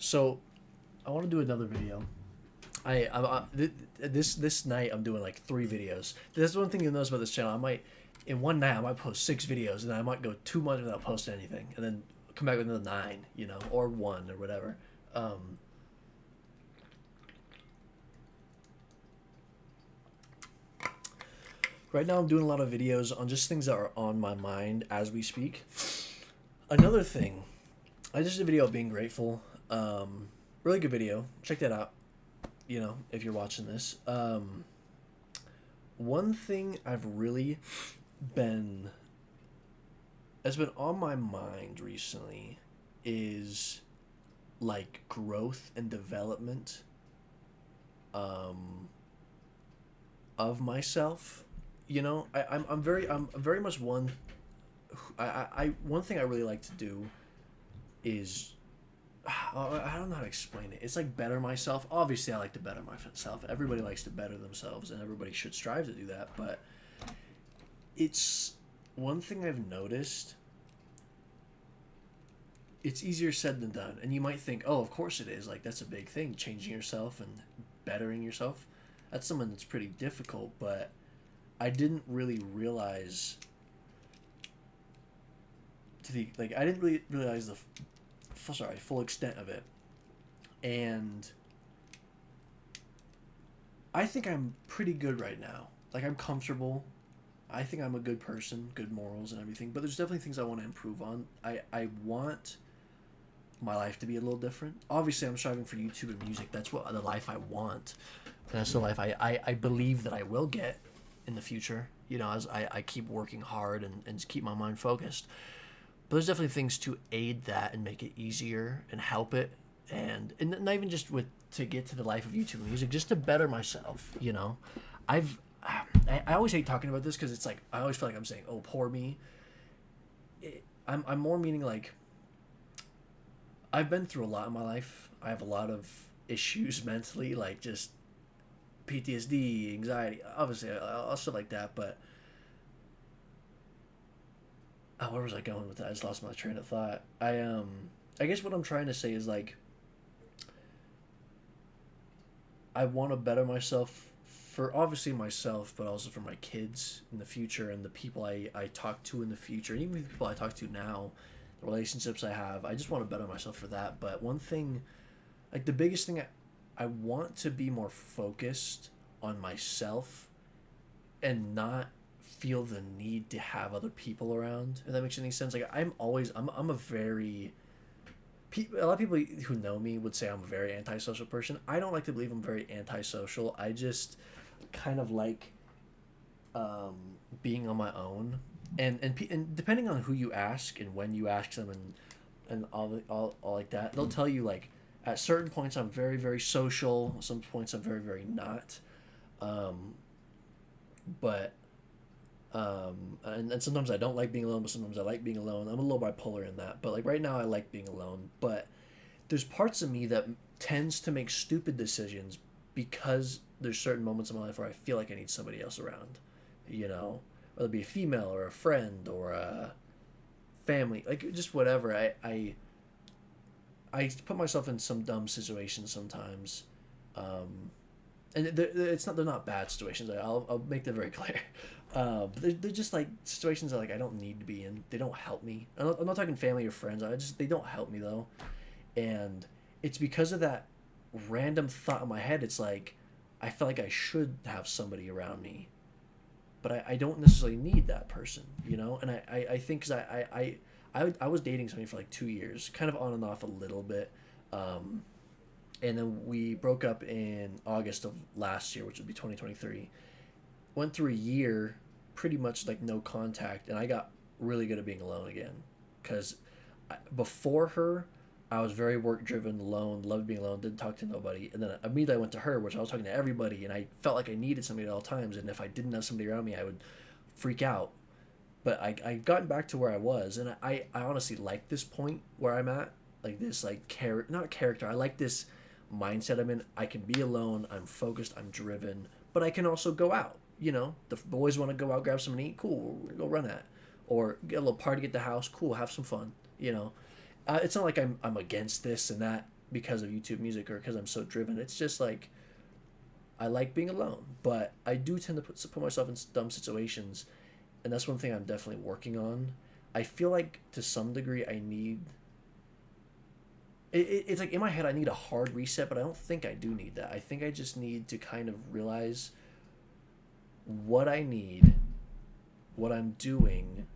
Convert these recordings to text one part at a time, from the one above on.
So I want to do another video. This night I'm doing like 3 videos. That's one thing you'll notice about this channel. I might in one night I might post 6 videos, and then I might go 2 months without posting anything, and then come back with another 9, or one or whatever. Um, right now I'm doing a lot of videos on just things that are on my mind as we speak. Another thing, I just did a video of being grateful. Really good video. Check that out. If you're watching this. One thing I've really been has been on my mind recently is like growth and development um of myself. I'm very much one. One thing I really like to do is I don't know how to explain it. It's like better myself. Obviously, I like to better myself. Everybody likes to better themselves, and everybody should strive to do that. But it's one thing I've noticed. It's easier said than done, and you might think, "Oh, of course it is. Like that's a big thing, changing yourself and bettering yourself. That's something that's pretty difficult." But I didn't really realize I didn't really realize the full extent of it. And I think I'm pretty good right now. Like I'm comfortable. I think I'm a good person, good morals and everything, but there's definitely things I want to improve on. I want my life to be a little different. Obviously, I'm striving for YouTube and music. That's what the life I want. And that's the life I believe that I will get in the future, as I keep working hard and keep my mind focused. But there's definitely things to aid that and make it easier and help it. And not even just to get to the life of YouTube and music, just to better myself. I've I always hate talking about this because it's like I always feel like I'm saying, "Oh, poor me." I'm more meaning like I've been through a lot in my life. I have a lot of issues mentally, like just PTSD, anxiety. Obviously, I'll stuff like that. But where was I going with that? I just lost my train of thought. I guess what I'm trying to say is like I want to better myself for obviously myself, but also for my kids in the future and the people I talk to in the future, and even the people I talk to now, the relationships I have. I just want to better myself for that. But one thing, like the biggest thing, I want to be more focused on myself and not feel the need to have other people around. If that makes any sense. Like I'm a very a lot of people who know me would say I'm a very antisocial person. I don't like to believe I'm very antisocial. I just kind of like being on my own, and depending on who you ask and when you ask them and all like that, they'll tell you like at certain points I'm very very social. Some points I'm very very not. But and sometimes I don't like being alone, but sometimes I like being alone. I'm a little bipolar in that, but like right now I like being alone. But there's parts of me that tends to make stupid decisions because there's certain moments in my life where I feel like I need somebody else around, whether it be a female or a friend or a family, like just whatever. I put myself in some dumb situations sometimes, and they're not bad situations. I'll make that very clear. But they're just like situations that like I don't need to be in. They don't help me. I'm not talking family or friends. They don't help me though, and it's because of that random thought in my head. It's like I feel like I should have somebody around me, but I don't necessarily need that person. And I think because I was dating somebody for like 2 years, kind of on and off a little bit. And then we broke up in August of last year, which would be 2023. Went through a year, pretty much like no contact, and I got really good at being alone again. Because before her, I was very work driven, alone, loved being alone, didn't talk to nobody. And then immediately I went to her, which I was talking to everybody, and I felt like I needed somebody at all times. And if I didn't have somebody around me, I would freak out. But I've gotten back to where I was, and I honestly like this point where I'm at. Like this, like not character. I like this mindset I'm in. I can be alone. I'm focused. I'm driven. But I can also go out. The boys want to go out, grab something to eat. Cool, we're gonna go run at, or get a little party at the house. Cool, have some fun. It's not like I'm against this and that because of YouTube Music or because I'm so driven. It's just like I like being alone, but I do tend to put myself in dumb situations, and that's one thing I'm definitely working on. I feel like to some degree I need it's like in my head I need a hard reset, but I don't think I do need that. I think I just need to kind of realize what I need, what I'm doing.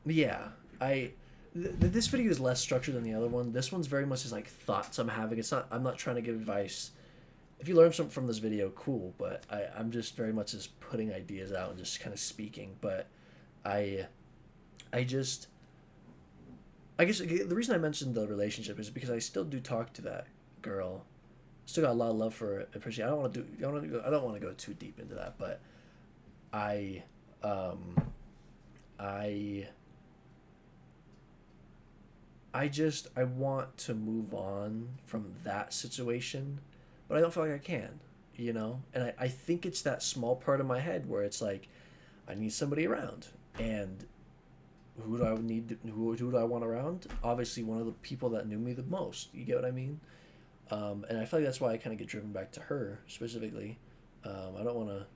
Yeah, this video is less structured than the other one. This one's very much just like thoughts I'm having. It's not. I'm not trying to give advice. If you learn something from this video, cool. But I'm just very much just putting ideas out and just kind of speaking. But I, I just, I guess the reason I mentioned the relationship is because I still do talk to that girl. Still got a lot of love for her. Appreciate. I don't want to do. I don't want to go too deep into that. But I, I I want to move on from that situation, but I don't feel like I can, you know? And I think it's that small part of my head where it's like I need somebody around. And who do I want around? Obviously one of the people that knew me the most. You get what I mean? And I feel like that's why I kind of get driven back to her specifically. I don't want to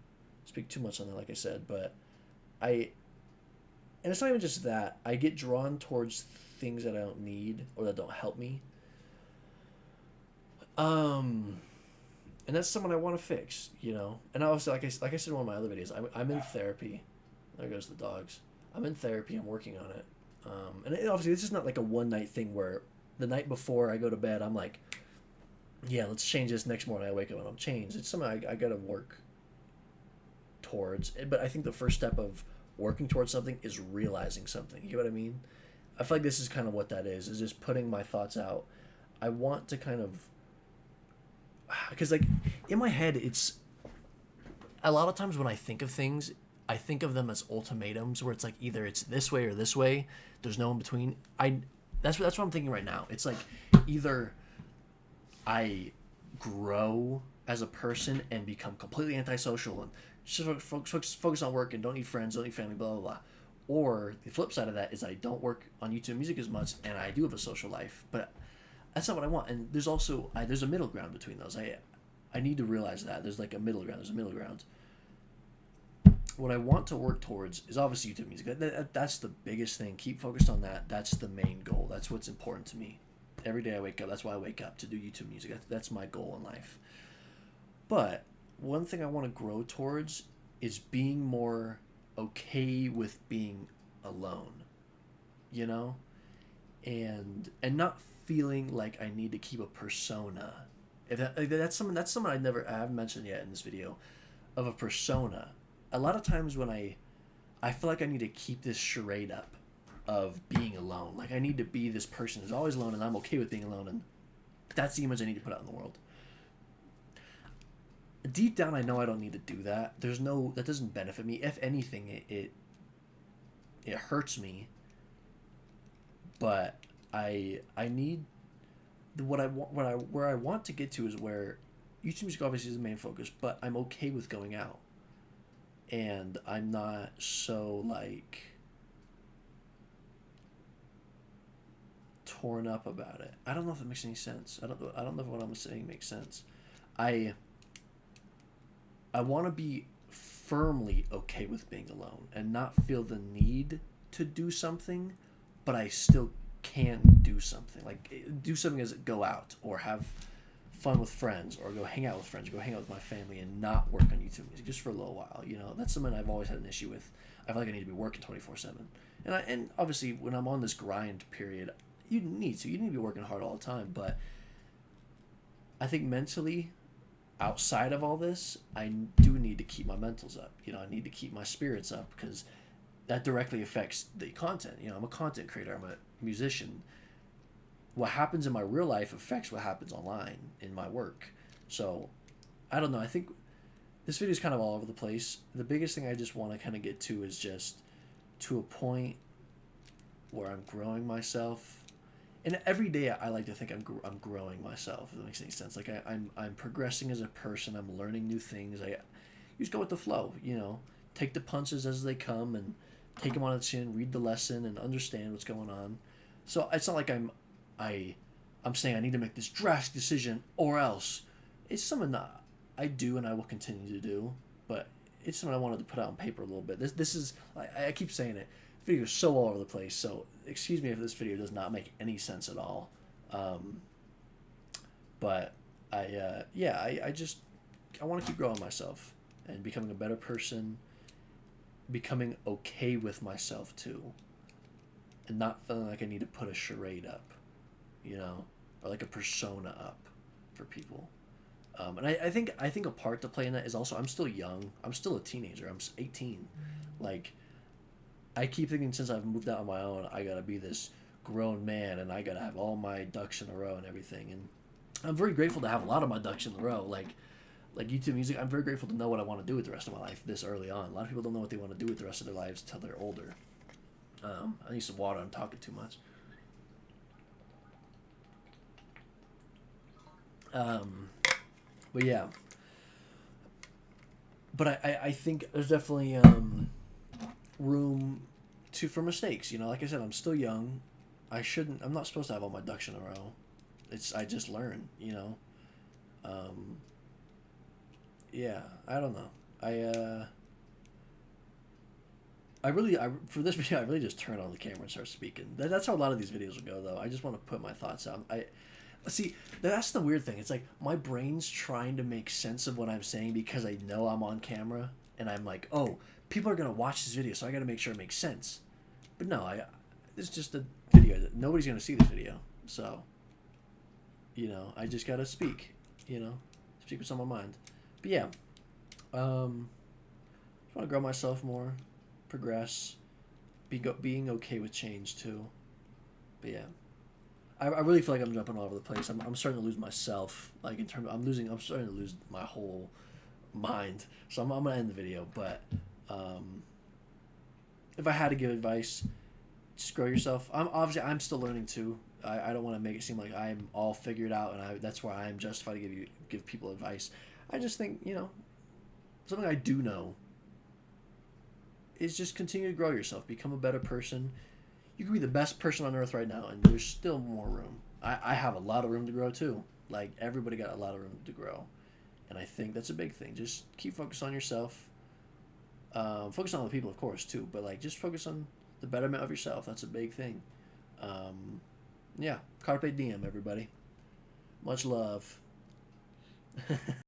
speak too much on that, like I said, but I and it's not even just that. I get drawn towards things that I don't need or that don't help me. Um, and that's someone I want to fix, you know. And obviously, like I said in one of my other videos, I'm in therapy. There goes the dogs. I'm in therapy. I'm working on it. Obviously, this is not like a one night thing where the night before I go to bed, I'm like, yeah, let's change this. Next morning, I wake up and I'm changed. It's something I got to work towards. But I think the first step of working towards something is realizing something. You know what I mean? I feel like this is kind of what that is just putting my thoughts out. I want to kind of, because like in my head, it's a lot of times when I think of things, I think of them as ultimatums where it's like either it's this way or this way. There's no in between. That's what I'm thinking right now. It's like either I grow as a person and become completely antisocial and just focus on work and don't need friends, don't need family, blah, blah, blah. Or the flip side of that is I don't work on YouTube Music as much and I do have a social life. But that's not what I want. And there's also, there's a middle ground between those. I need to realize that. There's like a middle ground. There's a middle ground. What I want to work towards is obviously YouTube Music. That's the biggest thing. Keep focused on that. That's the main goal. That's what's important to me. Every day I wake up, that's why I wake up, to do YouTube Music. That's my goal in life. But one thing I want to grow towards is being more okay with being alone, you know, and not feeling like I need to keep a persona. That's something I haven't mentioned yet in this video, of a persona. A lot of times when I feel like I need to keep this charade up of being alone. Like I need to be this person who's always alone and I'm okay with being alone, and that's the image I need to put out in the world. Deep down I know I don't need to do that. That doesn't benefit me. If anything, it hurts me. But I need where I want to get to is where YouTube Music obviously is the main focus, but I'm okay with going out. And I'm not so like torn up about it. I don't know if it makes any sense. I don't know if what I'm saying makes sense. I want to be firmly okay with being alone and not feel the need to do something, but I still can do something. Like do something as go out or have fun with friends or go hang out with friends or go hang out with my family and not work on YouTube Music just for a little while. You know, that's something I've always had an issue with. I feel like I need to be working 24/7. And obviously when I'm on this grind period, you need to be working hard all the time, but I think mentally outside of all this, I do need to keep my mentals up. You know, I need to keep my spirits up because that directly affects the content. You know, I'm a content creator. I'm a musician. What happens in my real life affects what happens online in my work. So, I don't know. I think this video is kind of all over the place. The biggest thing I just want to kind of get to is just to a point where I'm growing myself. And every day I like to think I'm growing myself, if that makes any sense. Like I'm progressing as a person. I'm learning new things. I just go with the flow, you know. Take the punches as they come and take them on the chin, read the lesson, and understand what's going on. So it's not like I I'm saying I need to make this drastic decision or else. It's something that I do and I will continue to do, but it's something I wanted to put out on paper a little bit. This is I keep saying it. The video is so all over the place, so excuse me if this video does not make any sense at all. Um, but I just I want to keep growing myself and becoming a better person, becoming okay with myself too, and not feeling like I need to put a charade up, you know, or like a persona up for people. And I think a part to play in that is also I'm still young. I'm still a teenager. I'm 18. Like I keep thinking since I've moved out on my own, I gotta be this grown man and I gotta have all my ducks in a row and everything. And I'm very grateful to have a lot of my ducks in a row. Like YouTube Music, I'm very grateful to know what I want to do with the rest of my life this early on. A lot of people don't know what they want to do with the rest of their lives till they're older. I need some water. I'm talking too much. Um, but yeah, but I think there's definitely room to for mistakes. You know, like I said, I'm still young. I'm not supposed to have all my ducks in a row. I just learn. You know. Um, yeah, I don't know. I for this video I really just turn on the camera and start speaking. That's how a lot of these videos will go though. I just want to put my thoughts out. I see that's the weird thing. It's like my brain's trying to make sense of what I'm saying because I know I'm on camera and I'm like, oh, people are gonna watch this video, so I got to make sure it makes sense. But no, it's just a video. Nobody's gonna see this video, so you know I just gotta speak. You know, speak what's on my mind. But yeah, just want to grow myself more, progress, being okay with change too. But yeah, I really feel like I'm jumping all over the place. I'm starting to lose myself. Like in terms, I'm starting to lose my whole mind. So I'm gonna end the video. But um, if I had to give advice, just grow yourself. I'm still learning too. I don't want to make it seem like I'm all figured out and that's why I'm justified to give people advice. I just think something I do know is just continue to grow yourself, become a better person. You can be the best person on earth right now, and there's still more room. I have a lot of room to grow too. Like everybody got a lot of room to grow, and I think that's a big thing. Just keep focused on yourself. Focus on other people, of course, too, but like just focus on the betterment of yourself. That's a big thing. Um, yeah, Carpe Diem, everybody. Much love.